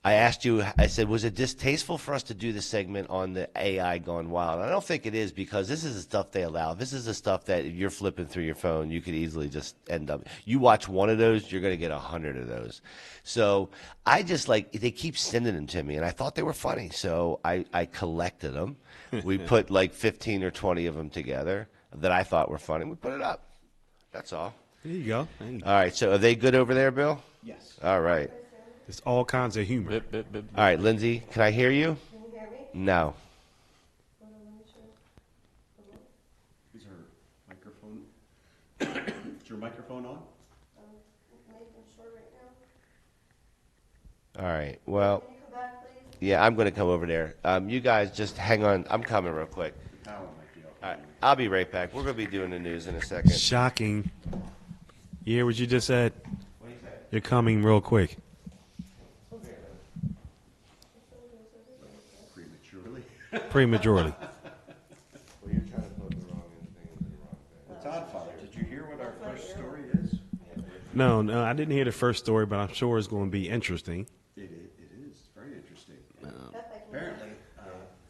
I asked you, I said, was it distasteful for us to do this segment on the AI gone wild? And I don't think it is, because this is the stuff they allow. This is the stuff that if you're flipping through your phone, you could easily just end up. You watch one of those, you're going to get 100 of those. So I just they keep sending them to me, and I thought they were funny. So I collected them. We put like 15 or 20 of them together that I thought were funny. We put it up. That's all. There you go. All right. So are they good over there, Bill? Yes. All right. It's all kinds of humor. All right, Lindsay, can I hear you? Can you hear me? No. Is her microphone? Is your microphone on? Making sure right now. All right. Well, Can you come back, please? yeah, I'm going to come over there. You guys just hang on. I'm coming real quick. The power might be off. All right. I'll be right back. We're going to be doing the news in a second. Shocking. You hear what you just said? What do you say? You're coming real quick. Prematurely. Prematurely. Well, you're trying to put the wrong thing into the wrong thing. Well, Todd, Father, did you hear what our first story is? No, I didn't hear the first story, but I'm sure it's going to be interesting. It is. It's very interesting. Apparently,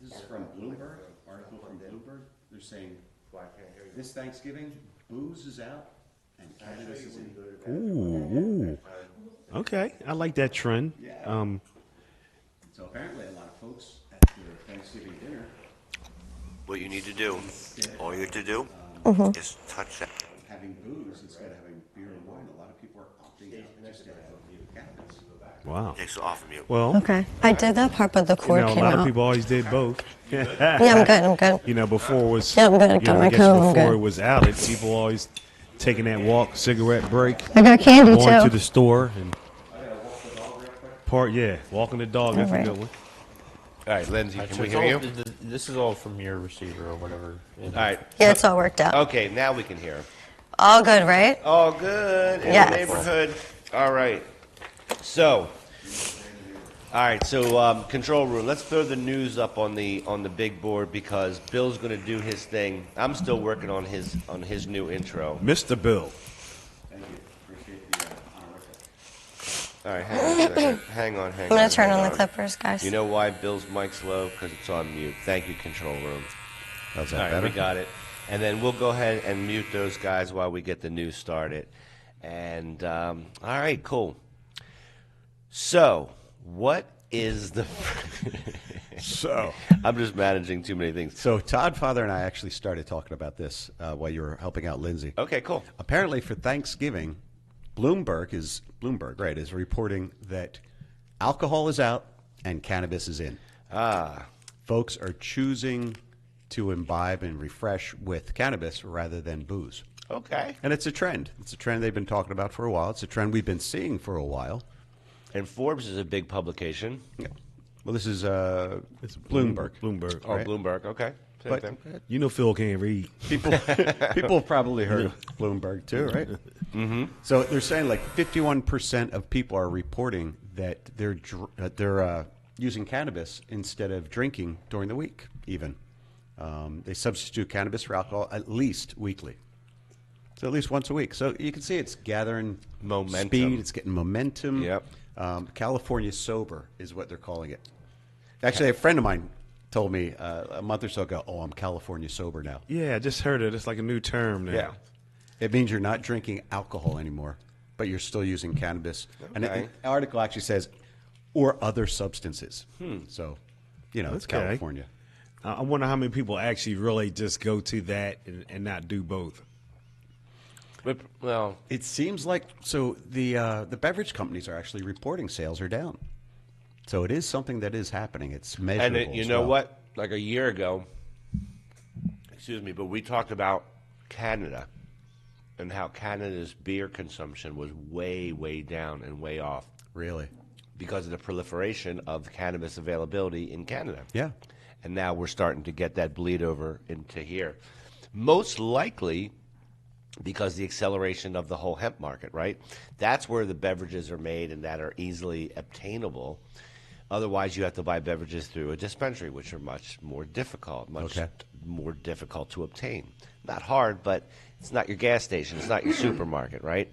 this is from Bloomberg, article from Bloomberg. They're saying this Thanksgiving, booze is out and cannabis is in. Ooh. Okay. I like that trend. Yeah. So apparently a lot of folks at their Thanksgiving dinner What you need to do, all you have to do is touch that. having booze instead of having beer and wine. A lot of people are opting out just to have cannabis. Wow. Takes off of you. Well, Okay. I did that part, but the you cord know, a came lot out. of people always did both. Yeah, I'm good. I'm good. You know, before it was, Yeah, I'm good. you Got know, my I guess comb, I'm before good. it was outed, people always taking that walk, cigarette break, I got candy going to too. the store and walking the dog. That's a Alright. good one. All right, Lindsay, can we It's hear all- you? This is all from your receiver or whatever. All right. Yeah, it's all worked out. Okay, now we can hear him. All good, right? All good in Yes. the neighborhood. All right. So, control room. Let's throw the news up on the big board because Bill's going to do his thing. I'm still working on his new intro. Mr. Bill. Thank you. Appreciate the honor. All right, hang on a second. Hang on. I'm going to turn on the clippers, guys. You know why Bill's mic's low? Because it's on mute. Thank you, control room. How's All right, we got it. And then we'll go ahead and mute those guys while we get the news started. And, all right, cool. So, what is the... So I'm just managing too many things. Todd, Father, and I actually started talking about this while you were helping out Lindsay. Okay, cool. Apparently for Thanksgiving, Bloomberg is reporting that alcohol is out and cannabis is in. Folks are choosing to imbibe and refresh with cannabis rather than booze. Okay. And it's a trend. It's a trend they've been talking about for a while. It's a trend we've been seeing for a while. And Forbes is a big publication. Yeah. Well, this is it's Bloomberg. Bloomberg. Oh, Right. Bloomberg. Okay. Same But thing. You know Phil can't read. people have probably heard of Bloomberg too, right? Mm-hmm. So they're saying like 51% of people are reporting that they're using cannabis instead of drinking during the week. Even they substitute cannabis for alcohol at least weekly, so at least once a week. So you can see it's gathering Momentum. speed. It's getting momentum. Yep. California sober is what they're calling it. Actually, a friend of mine told me a month or so ago, "Oh, I'm California sober now." Yeah, I just heard it. It's like a new term now. Yeah. It means you're not drinking alcohol anymore, but you're still using cannabis. And Okay. the article actually says, or other substances. So, it's Okay. California. I wonder how many people actually really just go to that and not do both. But, well, It seems like, so the beverage companies are actually reporting sales are down. So it is something that is happening. It's measurable. and you as know well. what? Like a year ago, but we talked about Canada and how Canada's beer consumption was way, way down and way off Really? because of the proliferation of cannabis availability in Canada. Yeah. And now we're starting to get that bleed over into here. Most likely because the acceleration of the whole hemp market, right? That's where the beverages are made and that are easily obtainable. Otherwise, you have to buy beverages through a dispensary, which are much more difficult, more difficult to obtain. Not hard, but it's not your gas station. It's not your supermarket, right?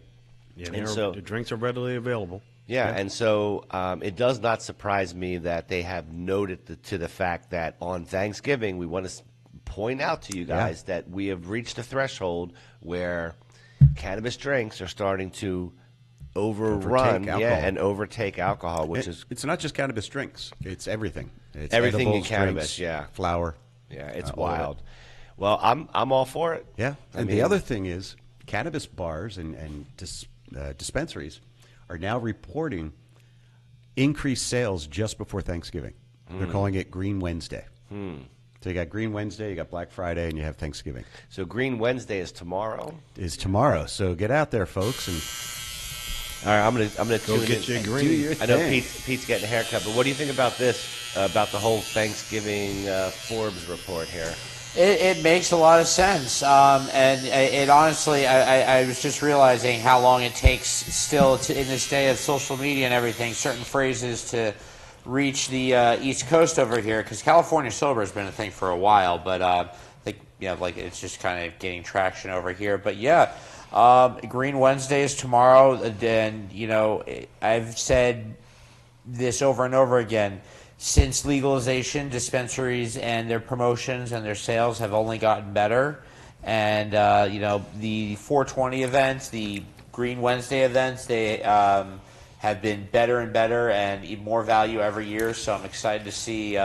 Yeah, And so- the drinks are readily available. Yeah, and so it does not surprise me that they have noted to the fact that on Thanksgiving we want to point out to you guys that we have reached a threshold where cannabis drinks are starting to overrun and overtake alcohol, which is it's not just cannabis drinks; it's everything. It's everything edibles, in cannabis. drinks, flour. Yeah, it's wild. Well, I'm all for it. Yeah, and the other thing is cannabis bars and dispensaries are now reporting increased sales just before Thanksgiving. They're calling it Green Wednesday. So you got Green Wednesday, you got Black Friday, and you have Thanksgiving. So Green Wednesday is tomorrow. So get out there, folks, and all right, I'm gonna Go get your green. I know Pete's getting a haircut, but what do you think about this? About the whole Thanksgiving Forbes report here? It makes a lot of sense, and it honestly, I was just realizing how long it takes still in this day of social media and everything, certain phrases to reach the East Coast over here, because California sober has been a thing for a while, but I think it's just kind of gaining traction over here. But yeah, Green Wednesday is tomorrow, and I've said this over and over again. Since legalization, dispensaries and their promotions and their sales have only gotten better. And, the 420 events, the Green Wednesday events, they have been better and better and even more value every year. So I'm excited to see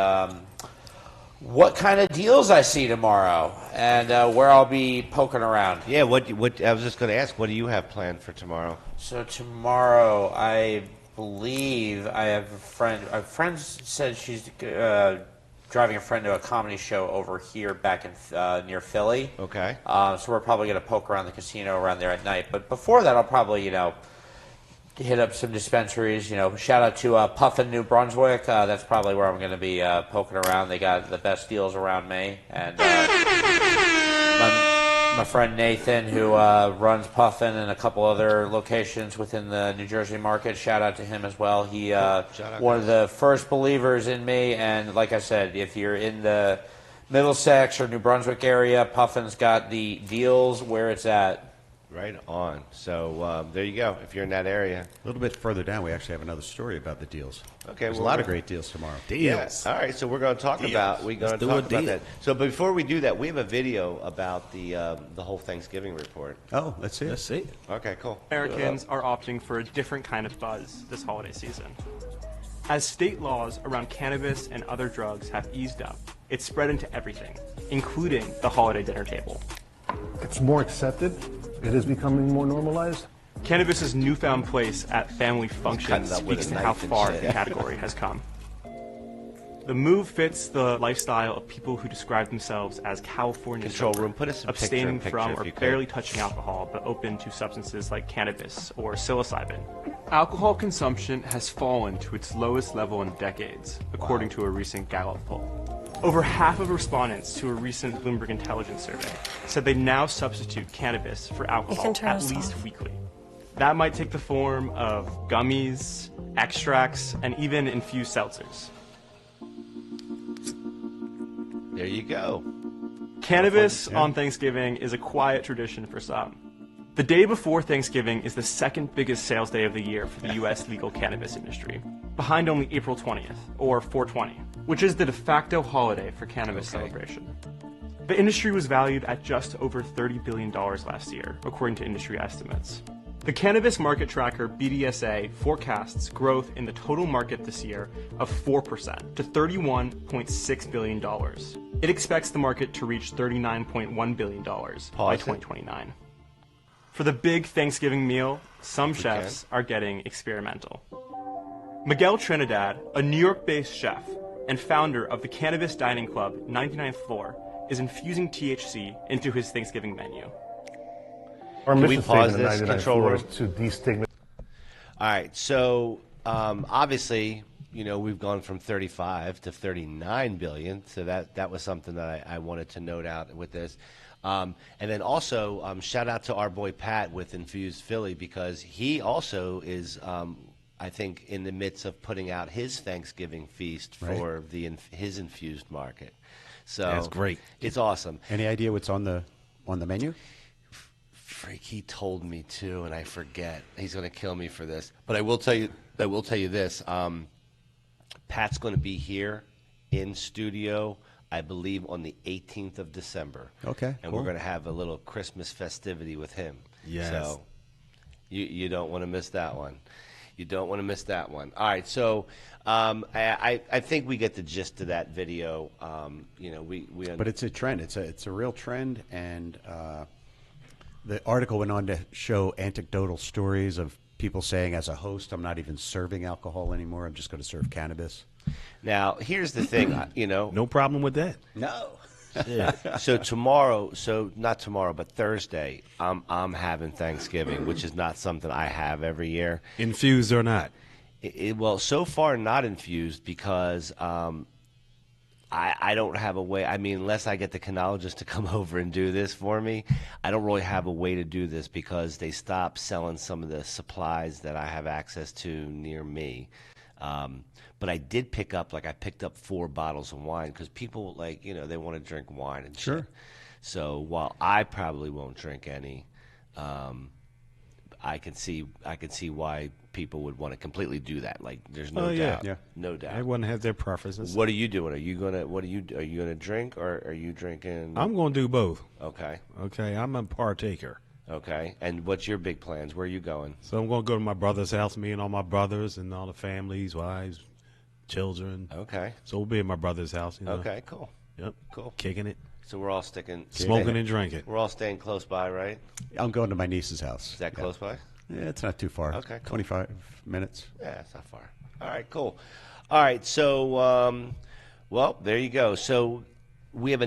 what kind of deals I see tomorrow and where I'll be poking around. Yeah, what I was just going to ask, what do you have planned for tomorrow? So tomorrow, I believe I have a friend. A friend said she's driving a friend to a comedy show over here back in near Philly. Okay. So we're probably going to poke around the casino around there at night. But before that, I'll probably hit up some dispensaries. Shout out to Puffin, New Brunswick. That's probably where I'm going to be poking around. They got the best deals around me. And my friend Nathan, who runs Puffin and a couple other locations within the New Jersey market, shout out to him as well. He one of the first believers in me, and like I said, if you're in the Middlesex or New Brunswick area, Puffin's got the deals where it's at. Right on. So there you go. If you're in that area, a little bit further down, we actually have another story about the deals. Okay, there's a lot of great deals tomorrow. Deals. Yeah. All right, so we're going to talk about that. So before we do that, we have a video about the whole Thanksgiving report. Oh, let's see. Let's see. Okay, cool. Americans are opting for a different kind of buzz this holiday season. As state laws around cannabis and other drugs have eased up, it's spread into everything, including the holiday dinner table. It's more accepted. It is becoming more normalized. Cannabis's newfound place at family functions speaks to how far the category has come. The move fits the lifestyle of people who describe themselves as California sober, abstaining from or barely touching alcohol, but open to substances like cannabis or psilocybin. Alcohol consumption has fallen to its lowest level in decades, according to a recent Gallup poll. Over half of respondents to a recent Bloomberg intelligence survey said they now substitute cannabis for alcohol at least weekly. That might take the form of gummies, extracts, and even infused seltzers. There you go. Cannabis on Thanksgiving is a quiet tradition for some. The day before Thanksgiving is the second biggest sales day of the year for the U.S. legal cannabis industry, behind only April 20th, or 420, which is the de facto holiday for cannabis celebration. The industry was valued at just over $30 billion last year, according to industry estimates. The cannabis market tracker BDSA forecasts growth in the total market this year of 4% to $31.6 billion. It expects the market to reach $39.1 billion by 2029. For the big Thanksgiving meal, some chefs are getting experimental. Miguel Trinidad, a New York-based chef and founder of the Cannabis Dining Club 99th Floor, is infusing THC into his Thanksgiving menu. Our mission pause statement this, 99 control floor room? is to destigmatize. All right, so obviously, we've gone from 35 to 39 billion, so that was something that I wanted to note out with this. And then also, shout out to our boy Pat with Infused Philly, because he also is, I think, in the midst of putting out his Thanksgiving feast for his infused market. So that's great. It's awesome. Any idea what's on the menu? Freak, he told me too, and I forget. He's going to kill me for this. But I will tell you this. Pat's going to be here in studio, I believe, on the 18th of December. Okay, and cool. we're going to have a little Christmas festivity with him. Yes. So you don't want to miss that one. You don't want to miss that one. All right, so I think we get the gist of that video. But it's a trend. It's a real trend, and the article went on to show anecdotal stories of people saying, as a host, I'm not even serving alcohol anymore. I'm just going to serve cannabis. Now, here's the thing, No problem with that. No. Yeah. So not tomorrow, but Thursday, I'm having Thanksgiving, which is not something I have every year. Infused or not? Well, so far not infused because I don't have a way. I mean, unless I get the canologist to come over and do this for me, I don't really have a way to do this because they stopped selling some of the supplies that I have access to near me. But I did picked up 4 bottles of wine because people they want to drink wine and shit. So while I probably won't drink any, I can see why people would want to completely do that. Like, there's no doubt. Yeah. No doubt. Everyone has their preferences. What are you doing? Are you gonna drink, or are you drinking? I'm going to do both. Okay. Okay, I'm a partaker. Okay. And what's your big plans? Where are you going? So I'm going to go to my brother's house, me and all my brothers and all the families, wives, children. Okay. So we'll be at my brother's house. Okay. Cool. Yep. Cool. Kicking it, So we're all smoking and drinking. We're all staying close by, right? I'm going to my niece's house. Is that close by? Yeah, it's not too far. Okay, cool. 25 minutes. Yeah, it's not far. All right. Cool. All right. So, well, there you go. So we have a